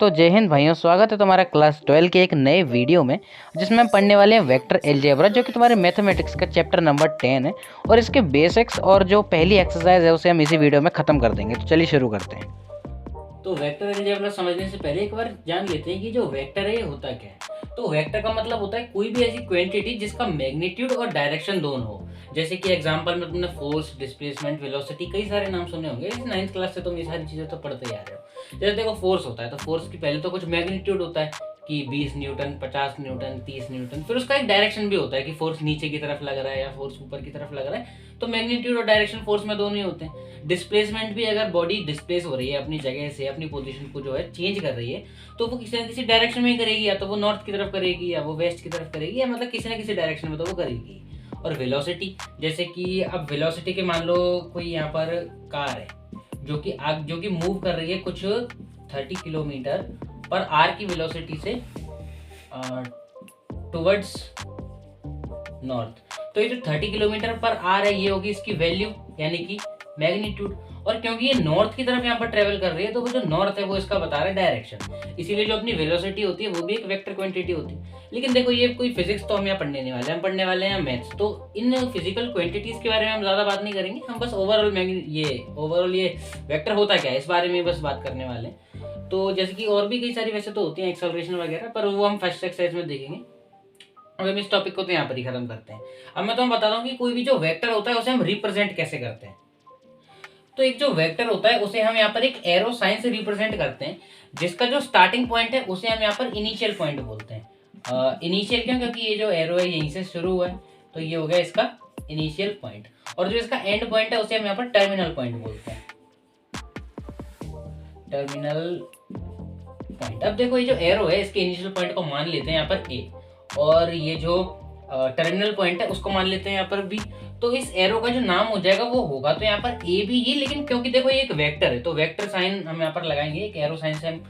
तो जय हिंद भाइयों, स्वागत है तुम्हारा क्लास 12 के एक नए वीडियो में जिसमें हम पढ़ने वाले हैं वेक्टर अलजेब्रा, जो कि तुम्हारे मैथमेटिक्स का चैप्टर नंबर 10 है। और इसके बेसिक्स और जो पहली एक्सरसाइज है उसे हम इसी वीडियो में ख़त्म कर देंगे। तो चलिए शुरू करते हैं। तो वेक्टर अलजेब्रा समझने से पहले एक बार जान लेते हैं कि जो वेक्टर है ये होता क्या है। तो वेक्टर का मतलब होता है कोई भी ऐसी क्वांटिटी जिसका मैग्नीट्यूड और डायरेक्शन दोनों हो। जैसे कि एग्जांपल में तुमने फोर्स, डिस्प्लेसमेंट, वेलोसिटी कई सारे नाम सुने होंगे। इस 9th क्लास से तुम ये सारी चीजें तो पढ़ते ही आ रहे हो। जैसे देखो फोर्स होता है तो फोर्स की पहले तो कुछ मैग्नीट्यूड होता है कि 20 न्यूटन, 50 न्यूटन, 30 न्यूटन। फिर उसका एक डायरेक्शन भी होता है कि फोर्स नीचे की तरफ लग रहा है या फोर्स ऊपर की तरफ लग रहा है। तो मैग्नीट्यूड और डायरेक्शन फोर्स में दोनों ही होते हैं। डिस्प्लेसमेंट भी, अगर बॉडी डिस्प्लेस हो रही है अपनी जगह से, अपनी पोजीशन को जो है चेंज कर रही है, तो वो किसी न किसी डायरेक्शन में ही करेगी। या तो वो नॉर्थ की तरफ करेगी या वो वेस्ट की तरफ करेगी, या मतलब किसी न किसी डायरेक्शन में तो वो करेगी। और वेलोसिटी, जैसे कि अब वेलोसिटी के मान लो कोई यहाँ पर कार है जो कि मूव कर रही है कुछ 30 किलोमीटर पर आर की वेलोसिटी से टुवर्ड्स नॉर्थ। तो ये जो 30 किलोमीटर पर आर है ये होगी इसकी वैल्यू, यानी कि मैग्नीट्यूड। और क्योंकि ये नॉर्थ की तरफ यहाँ पर ट्रेवल कर रही है तो वो जो नॉर्थ है वो इसका बता रहा है डायरेक्शन। इसीलिए जो अपनी वेलोसिटी होती है वो भी एक वेक्टर क्वांटिटी होती है। लेकिन देखो ये कोई फिजिक्स तो हम यहाँ पढ़ने नहीं वाले, हम पढ़ने वाले हैं मैथ्स। तो इन फिजिकल क्वांटिटीज के बारे में हम ज्यादा बात नहीं करेंगे। हम बस ओवरऑल ये वेक्टर होता क्या है इस बारे में बस बात करने वाले हैं। तो जैसे कि और भी कई सारी वैसे तो होती हैं एक्सेलरेशन वगैरह, पर वो हम फर्स्ट एक्सरसाइज में देखेंगे। अब हम इस टॉपिक को तो यहाँ पर ही खत्म करते हैं। अब मैं तुम्हें बताता हूँ कि कोई भी जो वेक्टर होता है उसे हम रिप्रेजेंट कैसे करते हैं। तो एक जो वेक्टर होता है उसे हम यहाँ पर एक एरो साइन से रिप्रेजेंट करते हैं, जिसका जो स्टार्टिंग पॉइंट है उसे हम यहाँ पर इनिशियल पॉइंट बोलते हैं। इनिशियल क्यों? क्योंकि ये जो एरो है यहीं से शुरू हुआ है, तो ये हो गया इसका इनिशियल पॉइंट। और जो इसका एंड पॉइंट है उसे हम यहाँ पर टर्मिनल पॉइंट बोलते हैं। Terminal point. अब देखो ये जो एरो है इसके इनिशियल पॉइंट को मान लेते हैं यहाँ पर ए, और ये जो टर्मिनल पॉइंट है उसको मान लेते हैं यहाँ पर बी। तो इस एरो का जो नाम हो जाएगा वो होगा तो यहाँ पर ए बी ही। लेकिन क्योंकि देखो ये एक वेक्टर है तो वेक्टर साइन हम यहाँ पर लगाएंगे, एक एरो साइन से हम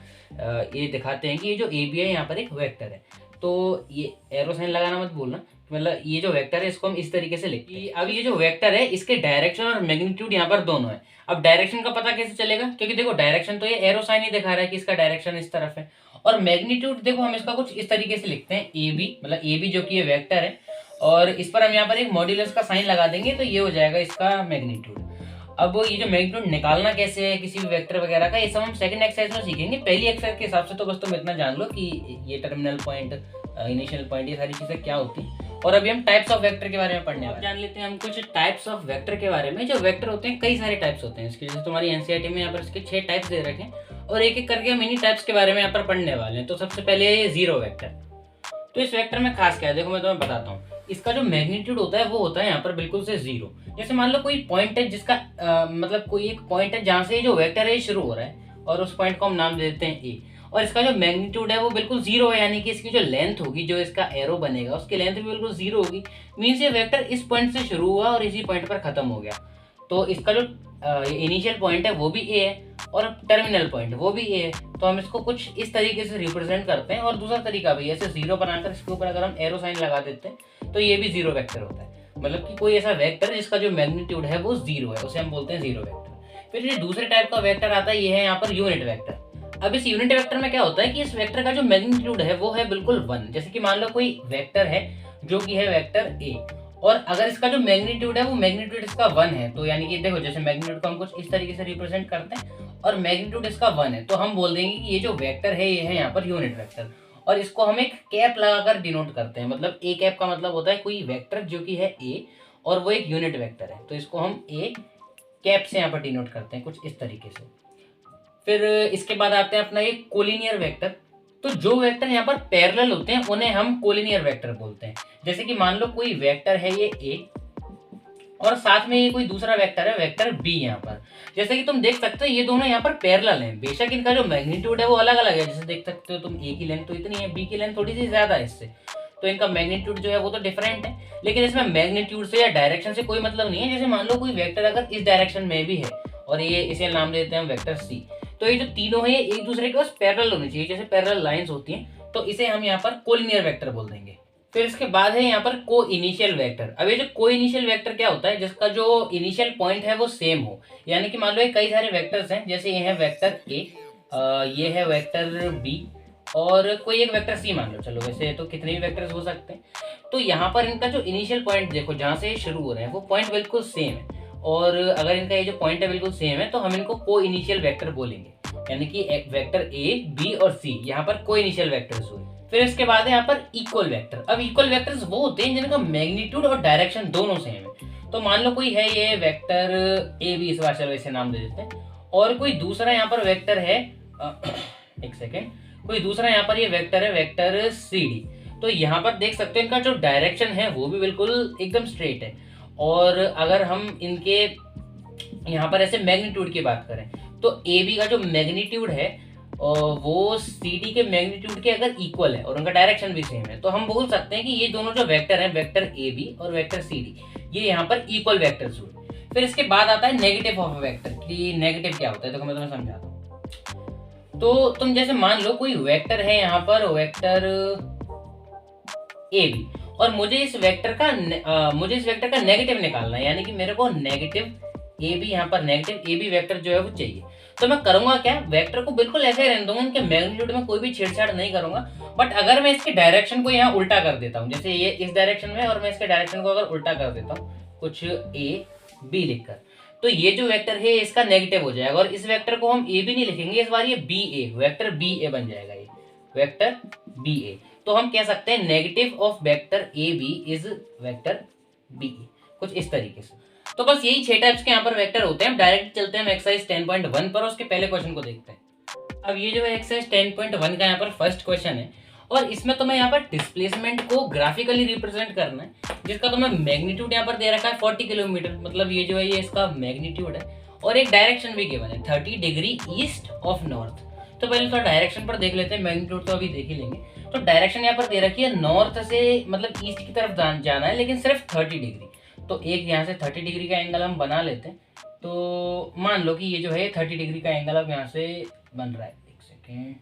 ये दिखाते हैं कि ये जो ए बी है यहाँ पर एक वेक्टर है। तो ये एरो साइन लगाना मत भूलना, मतलब ये जो वेक्टर है इसको हम इस तरीके से लिखते हैं। अब ये जो वेक्टर है इसके डायरेक्शन और मैग्नीट्यूड यहाँ पर दोनों है। अब डायरेक्शन का पता कैसे चलेगा? क्योंकि देखो डायरेक्शन तो ये एरो साइन ही दिखा रहा है कि इसका डायरेक्शन इस तरफ है। और मैग्नीट्यूड देखो हम इसका कुछ इस तरीके से लिखते हैं, ए बी, मतलब ए बी जो कि ये वेक्टर है और इस पर हम यहाँ पर एक मॉड्यूलस का साइन लगा देंगे तो ये हो जाएगा इसका मैग्नीट्यूड। अब ये जो मैग्नीट्यूड निकालना कैसे है किसी भी वेक्टर वगैरह का, ये सब हम सेकंड एक्सरसाइज में सीखेंगे। पहली एक्सरसाइज के हिसाब से तो बस तुम इतना जान लो कि ये टर्मिनल पॉइंट, इनिशियल पॉइंट, ये सारी चीजें क्या होती है। और अभी हम टाइप्स ऑफ वेक्टर के बारे में पढ़ने वाले हैं। जान लेते हैं हम कुछ टाइप्स ऑफ वेक्टर के बारे में। जो वेक्टर होते हैं कई सारे टाइप्स होते हैं इसके, जैसे तुम्हारी एनसीईआरटी में यहाँ पर इसके 6 टाइप्स दे रखे हैं और एक एक करके हम इन्हीं टाइप्स के बारे में यहाँ पर पढ़ने वाले हैं। तो सबसे पहले ये जीरो वेक्टर। तो इस वेक्टर में खास क्या है देखो मैं तुम्हें बताता हूँ। इसका जो मैग्नीट्यूड होता है वो होता है यहाँ पर बिल्कुल से जीरो। जैसे मान लो कोई पॉइंट है जिसका मतलब कोई एक पॉइंट है जहाँ से जो वेक्टर है शुरू हो रहा है और उस पॉइंट को हम नाम दे देते हैं ए, और इसका जो मैग्नीट्यूड है वो बिल्कुल जीरो है, यानी कि इसकी जो लेंथ होगी, जो इसका एरो बनेगा उसकी लेंथ भी बिल्कुल जीरो होगी। मीन्स ये वेक्टर इस पॉइंट से शुरू हुआ और इसी पॉइंट पर खत्म हो गया। तो इसका जो इनिशियल पॉइंट है वो भी ए है और टर्मिनल पॉइंट वो भी ए है। तो हम इसको कुछ इस तरीके से रिप्रेजेंट करते हैं। और दूसरा तरीका भी, ऐसे जीरो बनाकर इसके ऊपर अगर हम एरो साइन लगा देते हैं तो ये भी जीरो वेक्टर होता है। मतलब कि कोई ऐसा वेक्टर है जिसका जो मैग्नीट्यूड है वो जीरो है, उसे हम बोलते हैं जीरो वेक्टर। फिर ये दूसरे टाइप का वेक्टर आता है, ये है यहाँ पर यूनिट वेक्टर। अब इस यूनिट वेक्टर में क्या होता है कि इस वेक्टर का जो मैग्नीट्यूड है वो है बिल्कुल 1। जैसे कि मान लो कोई वेक्टर है जो कि है वेक्टर ए, और अगर इसका जो मैग्नीट्यूड है वो मैग्नीट्यूड इसका 1 है, तो यानी कि देखो जैसे मैग्नीट्यूड को हम कुछ इस तरीके से रिप्रेजेंट करते हैं और मैग्नीट्यूड इसका 1 है, तो हम बोल देंगे कि ये जो वेक्टर है ये है यहाँ पर यूनिट वेक्टर। और इसको हम एक कैप लगाकर डिनोट करते हैं। मतलब ए कैप का मतलब होता है कोई वेक्टर जो कि है ए और वो एक यूनिट वेक्टर है, तो इसको हम ए कैप से यहाँ पर डिनोट करते हैं कुछ इस तरीके से। फिर इसके बाद आते हैं अपना ये कोलिनियर वेक्टर। तो जो वेक्टर यहाँ पर पैरेलल होते हैं उन्हें हम कोलिनियर वेक्टर बोलते हैं। जैसे कि मान लो कोई वेक्टर है ये ए और साथ में ये कोई दूसरा वेक्टर है वेक्टर बी यहाँ पर। जैसे कि तुम देख सकते हो ये दोनों यहाँ पर पैरेलल हैं, बेशक इनका जो मैग्नीट्यूड है वो अलग अलग है। जैसे देख सकते हो तुम, ए की लेंथ तो इतनी है, बी की लेंथ थोड़ी सी ज्यादा है इससे, तो इनका मैग्नीट्यूड जो है वो तो डिफरेंट है। लेकिन इसमें मैग्नीट्यूड से या डायरेक्शन से कोई मतलब नहीं है। जैसे मान लो कोई वेक्टर अगर इस डायरेक्शन में भी है और ये इसे नाम देते हैं वेक्टर सी, तो ये जो तीनों है ये एक दूसरे के पास पैरेलल होनी चाहिए, जैसे पैरेलल लाइंस होती हैं, तो इसे हम यहाँ पर कोलिनियर वेक्टर बोल देंगे। फिर इसके बाद है यहाँ पर को इनिशियल वेक्टर। अब ये जो को इनिशियल वेक्टर क्या होता है, जिसका जो इनिशियल पॉइंट है वो सेम हो। यानी कि मान लो ये कई सारे वेक्टर्स हैं, जैसे ये है वेक्टर ए ये है वेक्टर बी और कोई एक वेक्टर सी मान लो। चलो वैसे तो कितने भी वेक्टर्स हो सकते हैं। तो यहाँ पर इनका जो इनिशियल पॉइंट देखो जहाँ से शुरू हो रहे हैं वो पॉइंट बिल्कुल सेम है, और अगर इनका ये जो पॉइंट है बिल्कुल सेम है तो हम इनको को इनिशियल वेक्टर बोलेंगे, यानी कि वेक्टर ए बी और सी यहाँ पर को इनिशियल वेक्टर्स हुए। फिर इसके बाद है यहाँ पर इक्वल वेक्टर। अब इक्वल वेक्टर्स वो होते हैं जिनका मैग्नीट्यूड और डायरेक्शन दोनों सेम है। तो मान लो कोई है ये वेक्टर ए बी, इस बार चलो इसे नाम दे देते हैं, और कोई दूसरा यहाँ पर वेक्टर है एक सेकेंड, कोई दूसरा यहाँ पर ये वेक्टर है वेक्टर सी डी। तो यहाँ पर देख सकते हो इनका जो डायरेक्शन है वो भी बिल्कुल एकदम स्ट्रेट है। और अगर हम इनके यहाँ पर ऐसे मैग्नीट्यूड की बात करें तो ए बी का जो मैग्नीट्यूड है वो सी डी के मैग्नीट्यूड के अगर इक्वल है और उनका डायरेक्शन भी सेम है तो हम बोल सकते हैं कि ये दोनों जो वेक्टर हैं वेक्टर ए बी और वेक्टर सी डी, ये यहाँ पर इक्वल वेक्टर्स हुए। फिर इसके बाद आता है नेगेटिव ऑफ वेक्टर कि नेगेटिव क्या होता है, तो मैं तुम्हें समझाता हूँ। तो तुम जैसे मान लो कोई वेक्टर है यहाँ पर वेक्टर ए बी, और मुझे इस वेक्टर का नेगेटिव निकालना है, यानी कि मेरे को नेगेटिव ए बी, यहाँ पर नेगेटिव ए बी वेक्टर जो है वो चाहिए। तो मैं करूंगा क्या, वेक्टर को बिल्कुल ऐसे रहने दूंगा, इनके मैग्नीट्यूड में कोई भी छेड़छाड़ नहीं करूंगा। बट अगर मैं इसके डायरेक्शन को यहाँ उल्टा कर देता हूँ, जैसे ये इस डायरेक्शन में और मैं इसके डायरेक्शन को अगर उल्टा कर देता हूँ कुछ ए बी लिखकर, तो ये जो वेक्टर है इसका नेगेटिव हो जाएगा, और इस वेक्टर को हम ए बी नहीं लिखेंगे, इस बार ये बी ए, वेक्टर बी ए बन जाएगा, ये वेक्टर बी ए। तो हम कह सकते हैं negative of vector A B is vector B A, कुछ इस तरीके से। तो बस यही 6 टाइप्स के यहाँ पर वेक्टर होते हैं। डायरेक्ट चलते हैं हम एक्सरसाइज 10.1 पर, उसके पहले क्वेश्चन को देखते हैं। अब ये जो है एक्सरसाइज 10.1 का यहाँ पर फर्स्ट क्वेश्चन है, और इसमें तुम्हें यहाँ पर डिस्प्लेसमेंट को ग्राफिकली रिप्रेजेंट करना है, जिसका तुम्हें मैग्नीट्यूड यहाँ पर दे रखा है 40 किलोमीटर, मतलब ये जो है ये इसका मैग्नीट्यूड है, और एक डायरेक्शन भी गिवन है 30 डिग्री ईस्ट ऑफ नॉर्थ। तो पहले थोड़ा डायरेक्शन पर देख लेते हैं, मैग्नीट्यूड तो अभी देख ही लेंगे। तो डायरेक्शन यहाँ पर दे रखी है नॉर्थ से, मतलब ईस्ट की तरफ जाना है, लेकिन सिर्फ 30 डिग्री। तो एक यहाँ से 30 डिग्री का एंगल हम बना लेते हैं। तो मान लो कि ये जो है 30 डिग्री का एंगल अब यहाँ से बन रहा है, एक सेकेंड,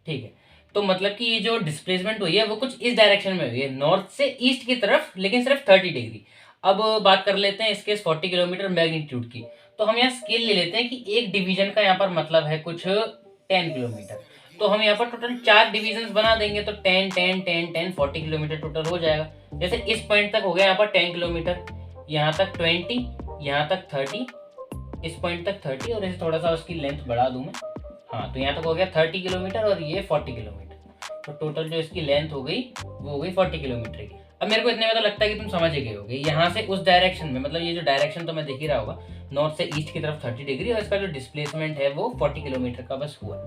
ठीक है। तो मतलब कि ये जो डिस्प्लेसमेंट हुई है वो कुछ इस डायरेक्शन में हुई है, नॉर्थ से ईस्ट की तरफ, लेकिन सिर्फ 30 डिग्री। अब बात कर लेते हैं इसके 40 किलोमीटर मैग्नीट्यूड की। तो हम यहाँ स्केल ले लेते हैं कि एक डिवीजन का यहाँ पर मतलब है कुछ 10 किलोमीटर। तो हम यहाँ पर टोटल 4 डिविजन बना देंगे, तो 10 10 10 10 40 किलोमीटर टोटल हो जाएगा। जैसे इस पॉइंट तक हो गया यहाँ पर 10 किलोमीटर, यहाँ तक 20, यहाँ तक 30, इस पॉइंट तक 30, और इसे थोड़ा सा उसकी लेंथ बढ़ा दूं मैं, हाँ, तो यहाँ तक हो गया 30 किलोमीटर और ये 40 किलोमीटर। तो टोटल जो इसकी लेंथ हो गई वो हो गई 40 किलोमीटर की। अब मेरे को इतने में तो लगता है कि तुम समझ ही गए होगे, यहाँ से उस डायरेक्शन में, मतलब ये जो डायरेक्शन तो मैं देख ही रहा होगा, नॉर्थ से ईस्ट की तरफ 30 डिग्री, और इसका जो डिस्प्लेसमेंट है वो 40 किलोमीटर का बस हुआ।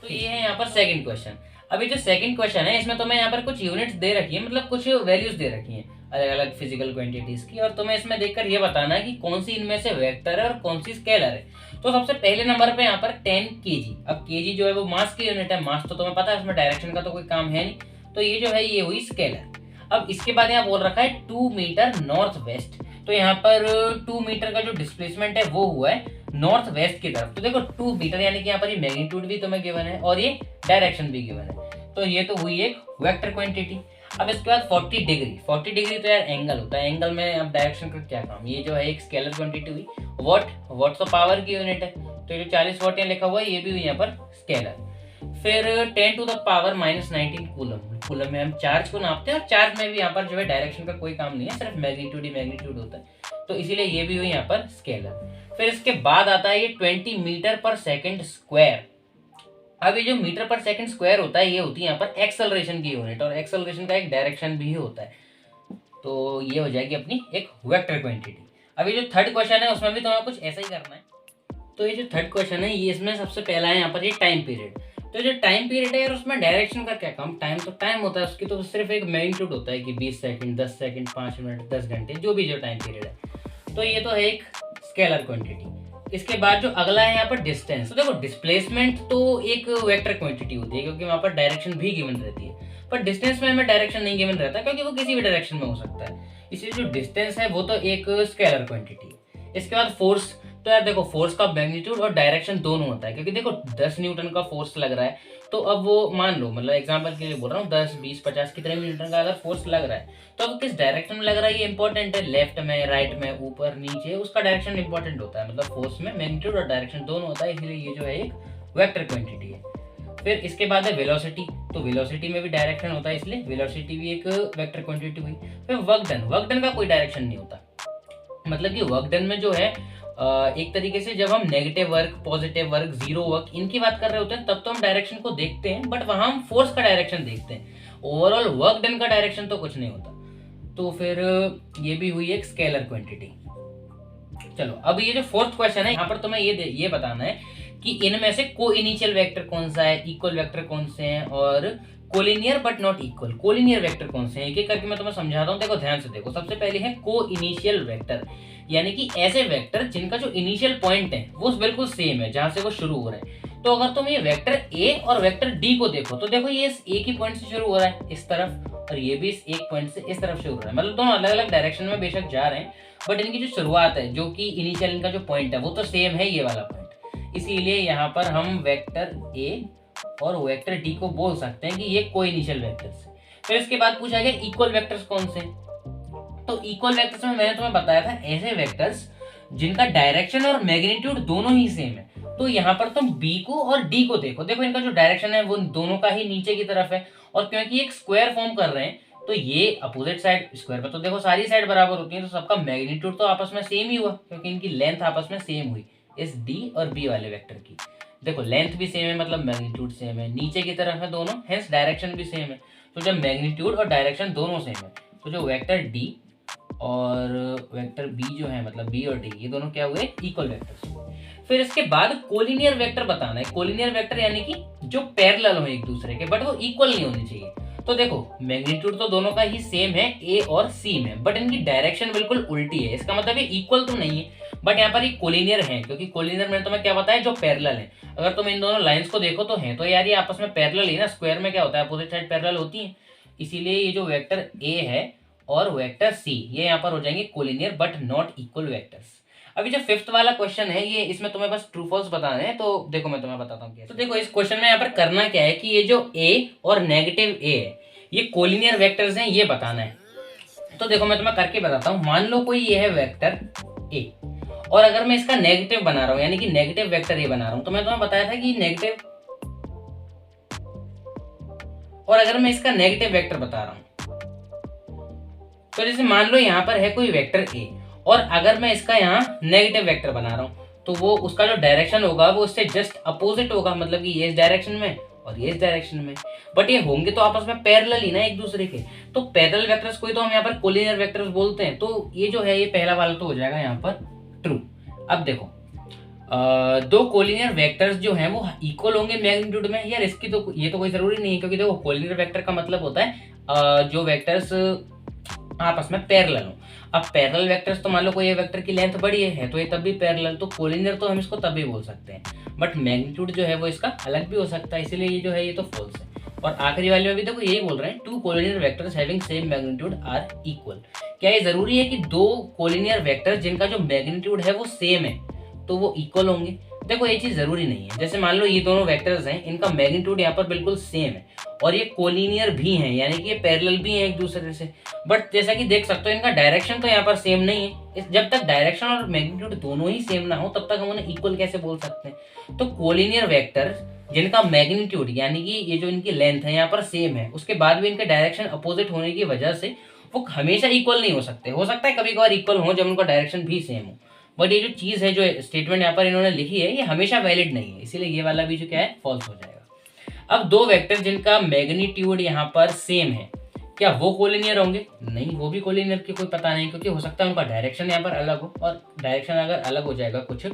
तो ये है यहाँ पर सेकंड क्वेश्चन। अभी जो सेकंड क्वेश्चन है इसमें तुम्हें यहाँ पर कुछ यूनिट्स दे रखी है, मतलब कुछ वैल्यूज दे रखी है अलग अलग फिजिकल क्वांटिटीज की, और तुम्हें इसमें देखकर ये बताना है कि कौन सी इनमें से वेक्टर है और कौन सी स्केलर है। तो सबसे पहले नंबर पे यहाँ पर 10 kg। अब kg जो है वो मास की यूनिट है, मास तो तुम्हें पता है, उसमें डायरेक्शन का तो कोई काम है नहीं, तो ये जो है ये हुई स्केलर। अब इसके बाद यहाँ बोल रखा है 2 मीटर नॉर्थ वेस्ट। तो यहाँ पर 2 मीटर का जो डिस्प्लेसमेंट है वो हुआ है नॉर्थ वेस्ट की तरफ। तो देखो 2 मीटर यानी कि यहाँ पर ये मैग्नीट्यूड भी तुम्हें गिवन है और ये डायरेक्शन भी गिवन है, तो ये तो हुई एक वेक्टर क्वांटिटी। अब इसके बाद 40 डिग्री, 40 डिग्री तो यार एंगल होता है, एंगल में अब डायरेक्शन का क्या काम, ये जो है एक स्केलर क्वांटिटी हुई। वॉट तो पावर की यूनिट है, तो ये जो 40 वॉट यहाँ लिखा हुआ है ये भी हुई यहाँ पर स्केलर। फिर 10 to the power -19 coulomb, coulomb में हम चार्ज को नापते हैं, और चार्ज में भी यहाँ पर जो है डायरेक्शन का कोई काम नहीं है, सिर्फ मैग्नीट्यूड ही मैग्नीट्यूड होता है, तो इसीलिए ये भी हुई यहाँ पर स्केलर। फिर इसके बाद आता है ये 20 मीटर पर सेकेंड स्क्वायर। अब ये जो मीटर पर सेकंड स्क्वायर होता है ये होती है यहाँ पर एक्सेलरेशन की यूनिट, और एक्सेलरेशन का एक डायरेक्शन भी होता है, तो ये हो जाएगी अपनी एक वेक्टर क्वांटिटी। अब ये जो थर्ड क्वेश्चन है उसमें भी तुम्हें कुछ ऐसा ही करना है। तो ये जो थर्ड क्वेश्चन है ये इसमें सबसे पहला है यहाँ पर ये टाइम पीरियड। तो जो टाइम पीरियड है यार उसमें डायरेक्शन का क्या काम, टाइम तो टाइम होता है, उसकी तो सिर्फ एक मैग्नीट्यूड होता है कि 20 सेकंड, 10 सेकंड, 5 मिनट, 10 घंटे, जो भी जो टाइम पीरियड है, तो ये तो है एक स्केलर क्वांटिटी। इसके बाद जो अगला है यहाँ पर डिस्टेंस। तो देखो डिस्प्लेसमेंट तो एक वेक्टर क्वांटिटी होती है क्योंकि वहाँ पर डायरेक्शन भी गिवन रहती है, पर डिस्टेंस में हमें डायरेक्शन नहीं गिवन रहता क्योंकि वो किसी भी डायरेक्शन में हो सकता है, इसलिए जो डिस्टेंस है वो तो एक स्केलर क्वांटिटी है। इसके बाद फोर्स, तो यार देखो फोर्स का मैग्नीट्यूड और डायरेक्शन दोनों होता है, क्योंकि देखो 10 न्यूटन का फोर्स लग रहा है, तो अब वो मान लो, मतलब एग्जांपल के लिए बोल रहा हूँ, 10 20 50 कितने भी न्यूटन का अगर फोर्स लग रहा है, तो अब किस डायरेक्शन में लग रहा है ये इंपॉर्टेंट है, लेफ्ट में, राइट में, ऊपर नीचे, उसका डायरेक्शन इंपॉर्टेंट होता है, मतलब फोर्स में मैग्नीट्यूड और डायरेक्शन दोनों होता है, इसलिए ये जो है एक वेक्टर क्वांटिटी है। फिर इसके बाद है वेलोसिटी, तो वेलोसिटी में भी डायरेक्शन होता है, इसलिए वेलोसिटी भी एक वेक्टर क्वांटिटी हुई। फिर वर्क डन, वर्क डन का कोई डायरेक्शन नहीं होता, मतलब कि वर्क डन में जो है एक तरीके से जब हम negative work, positive work, zero work इनकी बात कर रहे होते हैं तब तो हम डायरेक्शन को देखते हैं, बट वहां हम फोर्स का डायरेक्शन देखते हैं। ओवरऑल वर्क डन का डायरेक्शन तो कुछ नहीं होता। तो फिर ये भी हुई एक स्केलर क्वांटिटी। चलो अब ये जो फोर्थ क्वेश्चन है, यहाँ पर तुम्हें ये बताना है कि इनमें से को इनिशियल वेक्टर कौन सा है, इक्वल वेक्टर कौन से हैं, और collinear but not equal collinear vector कौन से हैं। एक एक करके मैं तुम्हें समझाता हूँ, देखो ध्यान से देखो। सबसे पहले है को इनिशियल वेक्टर, यानी कि ऐसे वेक्टर जिनका जो इनिशियल पॉइंट है वो बिल्कुल सेम है जहां से वो शुरू हो रहे हैं। तो अगर तुम ये वेक्टर ए और वेक्टर डी को देखो तो देखो ये इस एक ही पॉइंट से शुरू हो रहा है इस तरफ, और ये भी इस एक पॉइंट से इस तरफ शुरू हो रहा है, मतलब दोनों अलग अलग डायरेक्शन में बेशक जा रहे हैं, बट इनकी जो शुरुआत है, जो कि इनिशियल इनका जो पॉइंट है वो तो सेम है, ये वाला पॉइंट। इसीलिए यहाँ पर हम वेक्टर ए और वेक्टर डी को बोल सकते हैं कि ये कोई इनिशियल वेक्टर्स है। फिर इसके बाद पूछा गया इक्वल वेक्टर्स कौन से। तो इक्वल वेक्टर्स में मैंने तुम्हें बताया था ऐसे वेक्टर्स जिनका डायरेक्शन और मैग्नीट्यूड दोनों ही सेम है। तो यहाँ पर तुम बी को और डी को देखो, देखो इनका जो डायरेक्शन है वो दोनों का ही नीचे की तरफ है, और क्योंकि एक स्क्वायर फॉर्म कर रहे हैं तो ये अपोजिट साइड स्क्वायर पर तो देखो सारी साइड बराबर होती है, तो सबका मैग्नीट्यूड तो आपस में सेम ही हुआ क्योंकि इनकी लेंथ आपस में सेम हुई इस डी और बी वाले वेक्टर की। देखो लेंथ भी सेम है, मतलब मैग्नीट्यूड सेम है, नीचे की तरफ है दोनों, हेंस डायरेक्शन भी सेम है। तो जब मैग्नीट्यूड और डायरेक्शन दोनों सेम है तो जो वेक्टर डी और वेक्टर बी जो है, मतलब बी और डी, ये दोनों क्या हुए, इक्वल वेक्टर्स। फिर इसके बाद कोलिनियर वेक्टर बताना है। कोलिनियर वेक्टर यानी कि जो पैरेलल हो एक दूसरे के, बट वो इक्वल नहीं होने चाहिए। तो देखो मैग्नीट्यूड तो दोनों का ही सेम है ए और सी में, बट इनकी डायरेक्शन बिल्कुल उल्टी है। इसका मतलब ये इक्वल तो नहीं है, बट यहाँ पर ये कोलिनियर है, क्योंकि कोलिनियर में तुम्हें क्या बताया, जो पैरेलल है। अगर तुम इन दोनों लाइंस को देखो तो है तो यार ये आपस में पैरेलल ही ना, स्क्वायर में क्या होता है, अपोजिट साइड पैरेलल होती है। इसीलिए ये जो वेक्टर ए है और वेक्टर सी, ये यहाँ पर हो जाएंगे collinear but not equal vectors. अभी जो फिफ्थ वाला क्वेश्चन है, ये इसमें तुम्हें बस ट्रू फॉल्स बताने हैं, तो देखो मैं तुम्हें बताता हूँ कैसे। तो देखो इस क्वेश्चन में यहाँ पर करना क्या है कि ये जो ए और नेगेटिव ए है ये कोलिनियर वेक्टर्स हैं, ये बताना है। तो देखो मैं तुम्हें करके बताता हूँ। मान लो कोई ये है वेक्टर ए, और अगर मैं इसका नेगेटिव बना रहा हूँ, यानी कि नेगेटिव वेक्टर ए बना रहा हूँ, तो मैं तुम्हें बताया था कि नेगेटिव, और अगर मैं इसका नेगेटिव वेक्टर बता रहा हूँ, तो जैसे मान लो यहाँ पर है कोई वेक्टर ए, और अगर मैं इसका यहाँ नेगेटिव वेक्टर बना रहा हूँ तो वो उसका जो डायरेक्शन होगा वो उससे जस्ट अपोजिट होगा, मतलब कि ये इस डायरेक्शन में और ये इस डायरेक्शन में, बट ये होंगे तो आपस में पैरेलल ही ना एक दूसरे के। तो पैरेलल वेक्टर्स को ही तो हम यहाँ पर कोलिनियर वेक्टर्स बोलते हैं। तो ये जो है ये पहला वाला तो हो जाएगा यहाँ पर ट्रू। अब देखो दो कोलिनियर वेक्टर्स जो हैं वो इक्वल होंगे मैग्नीट्यूड में, यार इसकी तो ये तो कोई जरूरी नहीं है, क्योंकि देखो कोलिनियर वेक्टर का मतलब होता है जो वेक्टर्स आपस में पैरेलल हो। अब पैरेलल वेक्टर्स तो मान लो कोई ये वेक्टर की लेंथ बड़ी है तो ये तब भी पैरेलल, तो कोलिनियर तो हम इसको तब भी बोल सकते हैं, बट मैग्नीट्यूड जो है वो इसका अलग भी हो सकता है, इसीलिए ये जो है ये तो फॉल्स है। और आखिरी वाले में भी देखो यही बोल रहे हैं, two collinear vectors having same magnitude are equal. क्या ये जरूरी है कि दो कोलिनियर वेक्टर जिनका जो मैग्नीट्यूड है वो सेम है तो वो इक्वल होंगे? देखो ये चीज जरूरी नहीं है। जैसे मान लो ये दोनों वेक्टर्स हैं, इनका मैग्नीट्यूड यहाँ पर बिल्कुल सेम है और ये कोलिनियर भी हैं, यानी कि ये पैरेलल भी हैं एक दूसरे से, बट जैसा कि देख सकते हो इनका डायरेक्शन तो यहाँ पर सेम नहीं है। जब तक डायरेक्शन और मैग्नीट्यूड दोनों ही सेम ना हो तब तक हम उन्हें इक्वल कैसे बोल सकते हैं? तो कोलिनियर वेक्टर जिनका मैग्नीट्यूड यानी कि ये जो इनकी लेंथ है यहाँ पर सेम है, उसके बाद भी इनके डायरेक्शन अपोजिट होने की वजह से वो हमेशा इक्वल नहीं हो सकते। हो सकता है कभी कभार इक्वल हो जब उनका डायरेक्शन भी सेम हो, बट ये जो चीज है, जो स्टेटमेंट यहाँ पर इन्होंने लिखी है, ये हमेशा वैलिड नहीं है, इसीलिए ये वाला भी जो क्या है फॉल्स हो जाएगा। अब दो वेक्टर जिनका मैग्नीट्यूड यहाँ पर सेम है, क्या वो कोलिनियर होंगे? नहीं, वो भी कोलिनियर की कोई पता नहीं, क्योंकि हो सकता है उनका डायरेक्शन यहाँ पर अलग हो, और डायरेक्शन अगर अलग हो जाएगा कुछ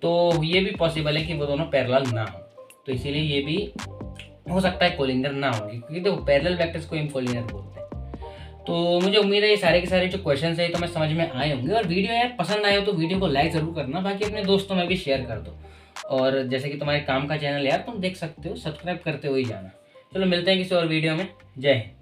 तो ये भी पॉसिबल है कि वो दोनों पैरेलल ना हो, तो इसीलिए ये भी हो सकता है कोलिनियर ना होंगे, क्योंकि देखो पैरेलल वेक्टर्स को हम कोलिनियर बोलते हैं। तो मुझे उम्मीद है ये सारे के सारे जो क्वेश्चन है तो मैं समझ में आए होंगे, और वीडियो यार पसंद आए हो तो वीडियो को लाइक जरूर करना, बाकी अपने दोस्तों में भी शेयर कर दो, और जैसे कि तुम्हारे काम का चैनल यार तुम देख सकते हो, सब्सक्राइब करते हुए ही जाना। चलो मिलते हैं किसी और वीडियो में। जय हिंद।